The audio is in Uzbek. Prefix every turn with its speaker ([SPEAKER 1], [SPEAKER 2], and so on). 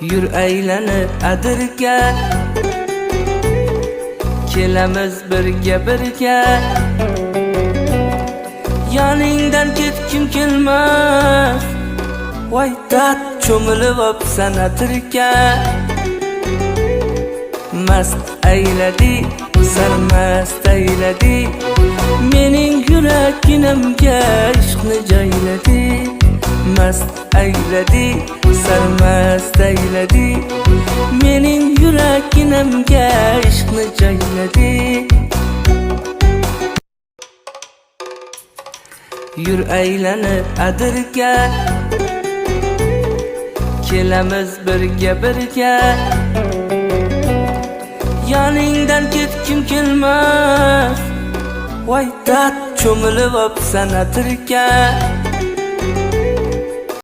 [SPEAKER 1] Yur aylanib adirga, kelamiz birga birga. Yoningdan ketkim kelmas, voy dard cho'milib opsan atirga. Mast ayladi, sarmast ayladi, mening yuraginamga ishqni joyladi. Mast ayladi, sarmast ayladi, mening yuraginamga ishqni joyladi. Yur aylanib adirga, kelamiz birga birga. Yoningdan ketkim kelmas, voy dard cho'milib opsan atirga.